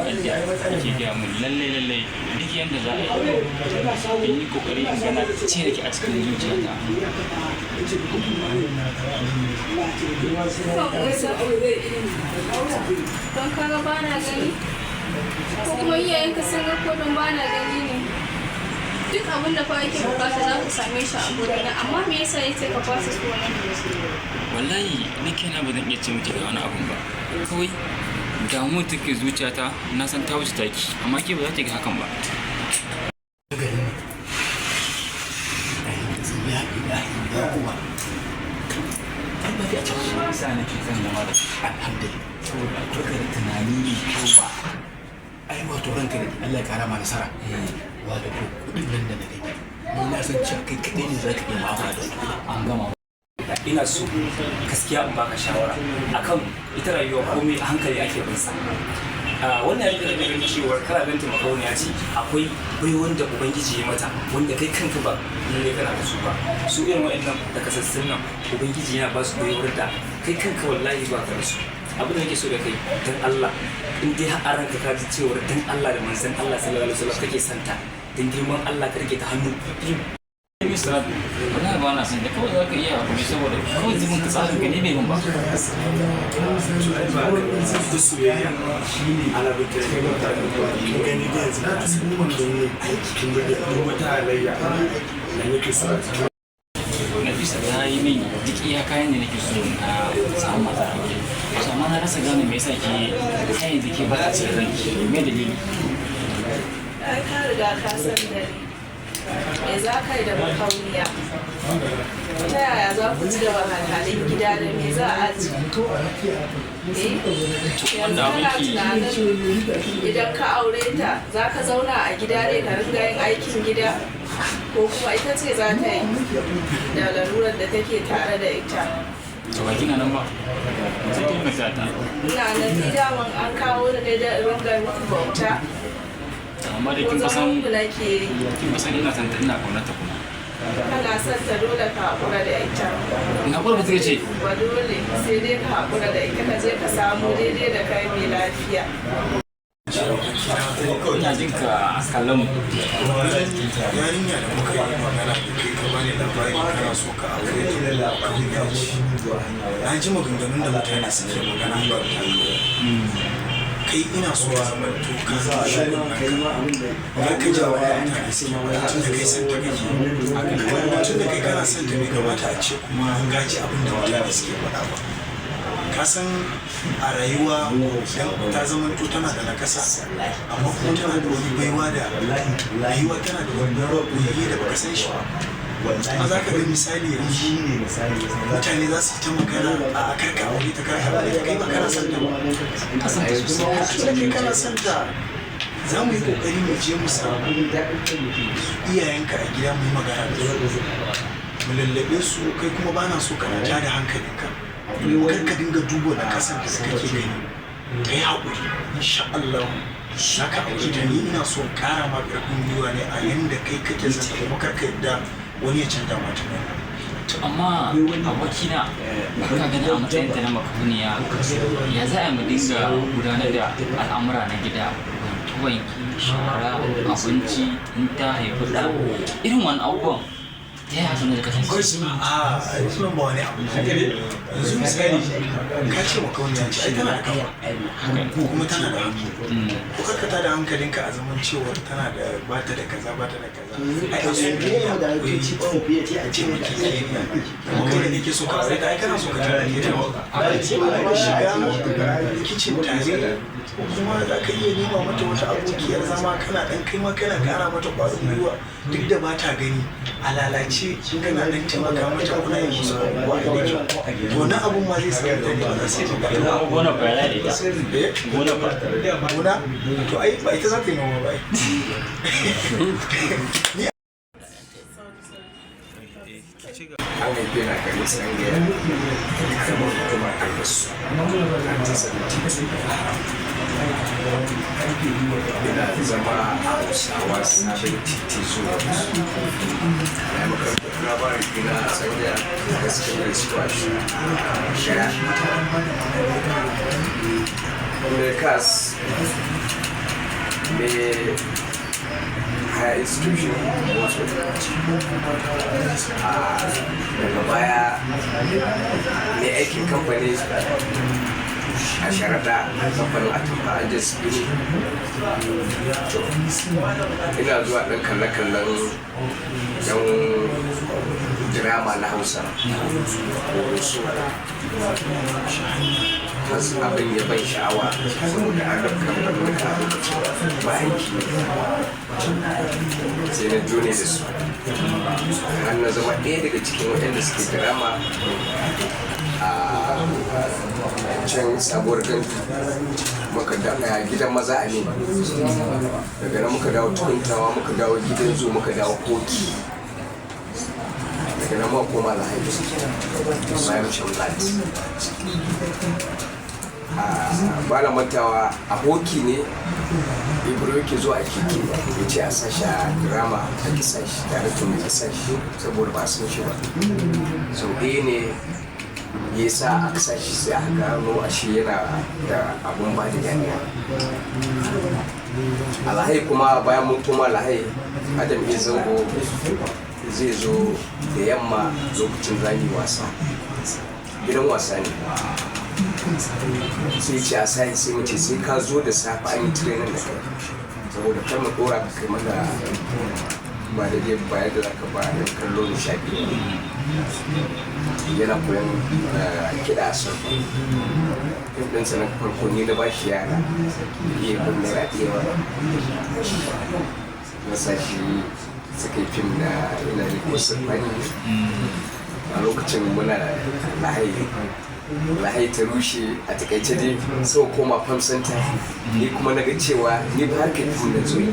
addu'a yake gaya mun lalle duk yanda za a yi in yi kokari in gana cire ki a cikin zuciyata. Don kaga ba na gani ko kuma iyayenka sun ga ko don ba na gani ne. Duk abin da fa yake bukata za ku same shi a gurina, amma me yasa yace ka fasa sunan? Wallahi ni kaina ba zan iya ce miki ga wani abun ba, kawai damuwar take zuciyata na san ta wuce taki, amma ke ba za ta ga hakan ba. Saboda akwai da tunani ne ko ba ai wato ranka da Allah ya kara ma nasara wato kudin nan da na gani ni na san cewa kai kadai ne zaka iya ma'amala da su An gama. ina so gaskiya in baka shawara akan ita rayuwa komai a hankali ake bin sa. Wannan yake da ganin cewa kana ganta makauniya ce, akwai bai wanda ubangiji ya mata wanda kai kanka ba ne kana da su ba. Su irin wa'annan da kasassun nan ubangiji yana ba su baiwar da kai kanka wallahi ba ka da su. Abin da nake so da kai dan Allah in dai har ranka ka ji cewa dan Allah da manzon Allah sallallahu alaihi wasallam kake santa, dan girman Allah ka rike ta hannu. Wallahi ba na son da kawai za ka iya hakuri saboda kawai zubin ka tsarin gani bai mun ba. ana bikin gani da yanzu na san wanda ne aikin da wata halayya da nake sa Nafisa ta yi min duk iya kayan da nake so na samu mata aure. Amma na rasa gane me yasa ke kayan da ke ba a cikin ranki, me dalili? Ai ka riga ka san dare. Me za ka yi da makauniya? Ta yaya za ku ci da wahalhalun gida da me za a ci? Yanzu kana tunanin idan ka aure ta za ka zauna a gida ne ka ringa yin aikin gida? Ko kuma ita ce za ta yi da larurar da take tare da ita? To ba kina nan ba. Sai kin masa ta. Ina nan ni daman an kawo ni ne da ringa muku bauta. Amma da kin Zaman kusan ku nake yi. kin kusan ina san ta ina kaunata kuma. Kana son ta dole ka haƙura da ita. Ina ƙwarfa take ce. Ba dole sai dai ka haƙura da ita ka je ka samu daidai da kai mai lafiya. Ina jin ka kallon mu. yarinya da muka yi magana da kai ka bani labarin kana so ka aure ta da kauya ce na ji maganganun da mutane suke magana ba kai ina so ya zama to ka zama shi ba ka jawo ya mutane suke magana tun da kai san ta kake tun da kai kana son ta bai kamata a ce kuma an gaji abin da mutane suke faɗa ba ka san a rayuwa ta zama to tana da nakasa amma kuma tana da wani baiwa da rayuwa tana da wani rabuye da baka san shi ba amma za ka ga misali yanzu mutane za su yi ta magana a karka aure ta karka aure ta kai ba kana son ta ba Ina son ta sosai. a kai kana son ta za mu yi kokari mu je mu samu iyayenka a gida mu yi magana da su mu lallabe su kai kuma ba na so ka ja da hankalinka kar ka dinga duba da kasar da kake gani ka yi haƙuri insha Allah za ka aure ta ni ina so ƙara ma ƙarfin gwiwa ne a yanda kai kake son ta kuma kar ka yadda wani ya canza ma tunani To amma abokina ba ka gani a matsayin ta na makauniya ya za a mu dinga gudanar da al'amura na gida, wanki, shara, abinci, in ta haifi ɗa, irin wani abubuwan ta yi hakan da kasance. a sunan ba wani abu yanzu misali ka ce makauniya ce ai tana da kafa kuma tana da hannu ko karkata da hankalinka a zaman cewa tana da bata da kaza bata da kaza ai a su duniya akwai a ce maki zai yi kuma kai da ke so ka aure ta ai kana so ka tara ke ta a ce ba ka shiga kicin tare kuma za ka iya nema mata wata abokiyar zama kana dan kai ma kana kara mata ƙwarin gwiwa duk da ba ta gani a lalace kana dan taimaka mata kuna yin musu abubuwa da kyau to wani abun ma zai sa da ne ba sai ba Gona ba ya da ita. Gona ba. gona to ai ba ita za ta yi noma ba ai an haife na gari sangaya kamar kuma a yi su ina zama a hausawa sabon titi zuwa na makarantar labarin gina a sangaya da suka yi squash shaya Americas higher institution wasu daga baya ne aikin kamfani a sharaɗa kamfanin atamfa a jasbini. Ina zuwa ɗan kalle-kallen yan drama na Hausa wasu abin ya ban sha'awa saboda an rabka da ba aiki sai na jone da su har na zama ɗaya daga cikin waɗanda suke drama a can sabuwar gandu muka dawo gidan maza a ne daga nan muka dawo tukuntawa muka dawo gidan zu muka dawo koki daga nan muka koma da haifu bayan shan lati ba na mantawa aboki ne ibro yake zuwa a kiki ya ce a sashi a drama a kisa shi tare da mai kisa shi saboda ba san shi ba sau ɗaya ne ya sa a kisa shi sai aka gano a shi yana da abun ba da yaniya alhai kuma bayan mun koma alhai adam ya zango zai zo da yamma lokacin zani wasa gidan wasa ne sai ce a sai mace sai ka zo da safe an yi training da kai saboda kar mu dora ka kai mana ba da zai bayar da zaka ba da kallo nishaɗi yana koyon kiɗa a sun ɗin sa na farko ne da ba shi yara iya kunna raɗewa na sashi suka yi fim da ina da kusa fani a lokacin muna lahai ta rushe a takaice dai sau koma farm center ni kuma na ga cewa ni ba harkar fim na zoyi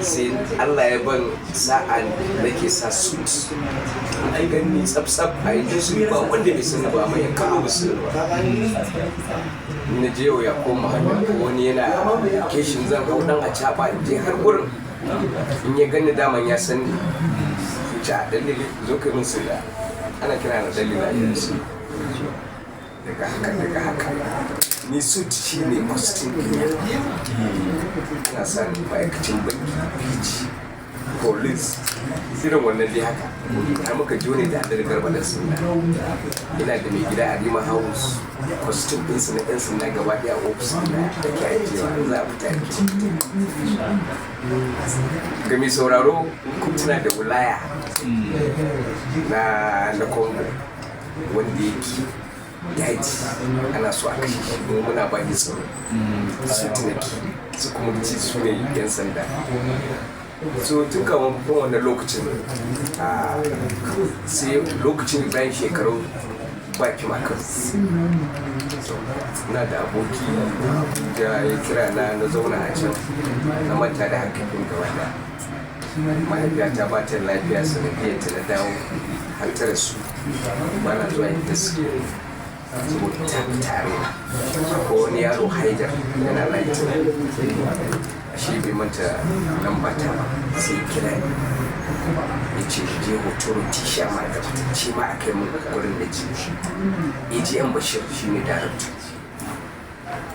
sai Allah ya ban sa'a da ke sa suit an gani tsaf a yi su ba wanda bai sani ba mai kano ba su ba na je yau ya koma hannu wani yana keshin zan hau dan a caba in je har gurin in ya gani daman ya san ni wuce a dalili zo kai min su da ana kira na dalila yanzu daga haka ni suit shi ne costume ɗin ina sa ni ma'aikacin banki police irin wannan dai haka har muka jone da adar garba da suna ina da mai gida a rima house costume ɗinsu na ɗansu na gaba ɗaya ofis na da ke aikewa za a fita aiki ga mai sauraro tuna da wilaya na congo wanda yake daji ana so a kashe shi muna ba ni tsaro su tunaki su kuma ci su ne yan sanda so tun kama wannan lokacin sai lokacin bayan shekaru baki makar na da aboki da ya kira na zauna a can na manta da hankalin gaba da mahaifiyata ba ta lafiya sanadiyar ta na dawo har ta rasu ba na zuwa inda suke saboda ta fi tare ko wani yaro haidar yana laifin shi bai manta nan ba ta sai kira ya ce je hotoro tisha ma da ce ma a kai mun wurin da ji AGM Bashir shi ne darakta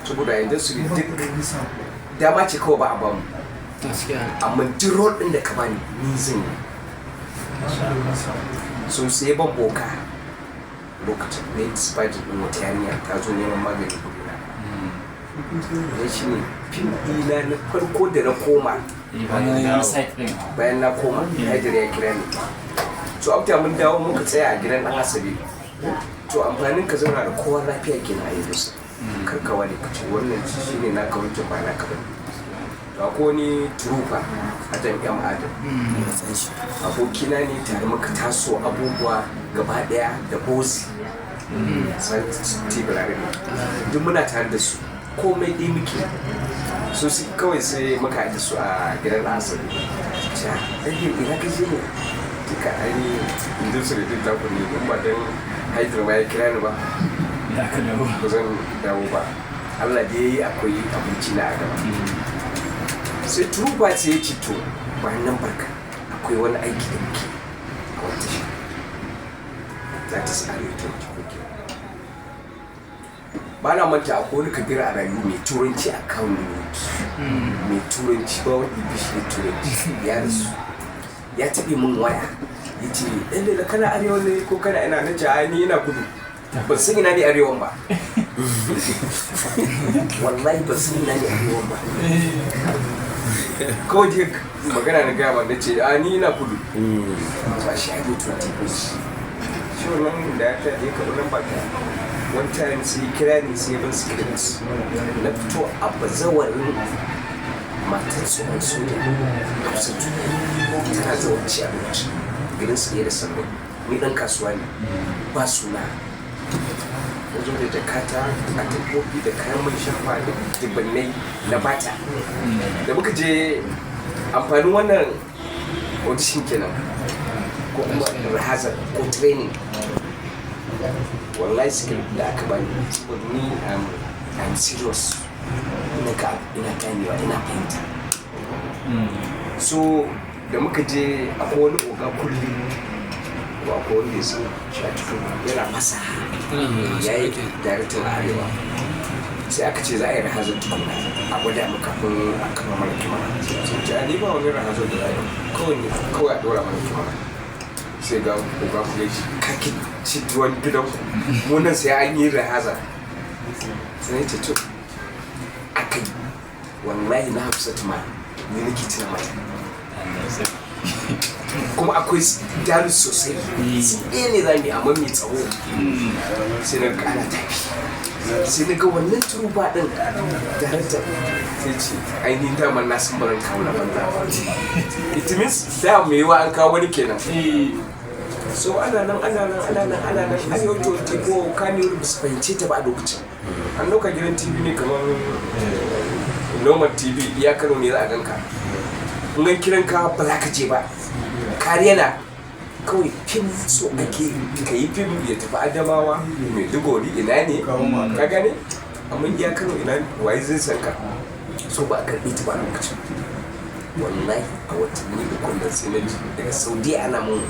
saboda yanzu su duk dama ce kawai ba a bamu amma duk rol ɗin da ka bani ni zan yi sun sai ban boka lokacin ne despite ɗin wata yaniya ta zo neman magani kudina ya shi ne fim ɗina na farko da na koma bayan na koma haidar ya kira ni so after mun dawo muka tsaya a gidan ɗan asabe to amfanin ka zauna da kowa lafiya ke na ayyuka karkawa ne kace wannan shi ne na kawai ba na kaba ba ko ni turufa a jami'an adam abokina ne tare muka taso abubuwa gaba daya da bosi san tibirare duk muna tare da su komai dai muke so su kawai sai muka haɗu su a gidan asali ja ɗaya ina ka je ne duka ainihin inda su da duk taku ne don ba don haidar ma ya kira ni ba ba zan dawo ba Allah da ya yi akwai abinci na a gaba sai turuba ce ya ce to bayan nan barka akwai wani aiki da muke a wata shi za ta tsari ta wuce koke ba na manta akwai wani kabir a rayu mai turanci a kan mai turanci ba wani bishi turanci ya rasu ya taɓe min waya ya ce ɗan da kana arewa ne ko kana ina na ce ni ina kudu ban san ina ne arewan ba wallahi ban san ina ne arewan ba kawai je magana na gaba na ce ni ina kudu ba shi ake 20 shi wannan da ya taɗe ka nan ba ta one time sai kira ni sai ban script na fito a bazawarin matar tsohon soja hafsatu tana zaune ci abinci gidan su da sannan ni dan kasuwa ne ba suna wajen da jakata a tafofi da kayan mai shafa da dubannai na bata da muka je amfanin wannan audition kenan ko kuma rehearsal ko training wallahi script da aka bani saboda ni I'm serious ina ganewa ina fahimta so da muka je akwai wani oga kullum wa ko wanda ya san cikin yana fasaha ya yi director a arewa sai aka ce za a yi rahazar tukuna a gwada mu kafin a kama mana kimana sai ce ni ba wani rahazar da rayu kawai a dora mana kimana sai ga oga kullum kake ci tuwon gidan munan sai an yi rahazar sai ce to aka yi wallahi na hafsatu ma ni nake tuna mata kuma akwai jaru sosai sun ɗaya ne za mu yi amma mai tsawo sai na ga ana tafi sai na ga wannan turuba ɗin darakta sai ce ainihin damar na sun barin kawo na banza it means da mai yiwa an kawo wani kenan so ana nan a yau to ko kaniyar ba su fahimce ta ba a lokacin an ɗauka gidan tv ne kamar normal tv iya kano ne za a ganka in an kiran ka ba za ka je ba kariya na kawai fim so ake ka yi fim ya tafi adamawa mai dugori ina ne ka gane amma iya kano ina waye zai san ka so ba a karɓi ta ba lokacin wallahi a watanni ukun da sai na ji daga saudi ana mun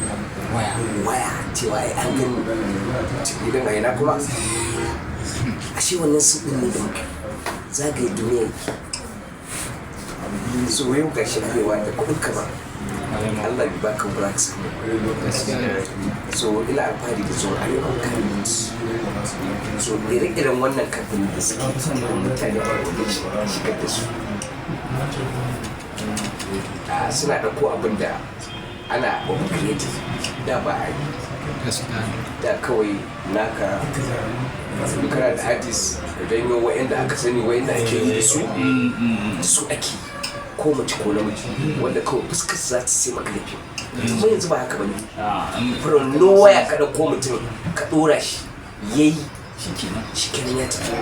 waya cewa ya an gani cikin gidan aina kuma ashe wannan sun ɗin ne da muka zagaye duniya so yau ga shi arewa da kuɗin ka ba Allah bi baka ba ka samu so ina alfahari da zuwa arewa kan so ire-iren wannan kafin da suke mutane a wajen shigar da su suna ɗauko abin da ana creative da ba a yi da kawai naka kana da artist da janyo wa'anda aka sani wa'anda ake yi da su ake ko mace ko namiji wanda kawai fuskar za ta sai maka lafi kuma yanzu ba haka bane from nowhere ka ɗauko mutum ka ɗora shi yayi shi kenan ya tafi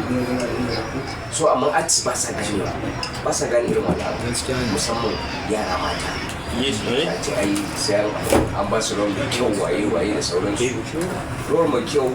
so amma artist ba sa gane irin wani abu musamman yara mata a ce ai sai an ba su rawar mai kyau waye da sauransu rawar mai kyau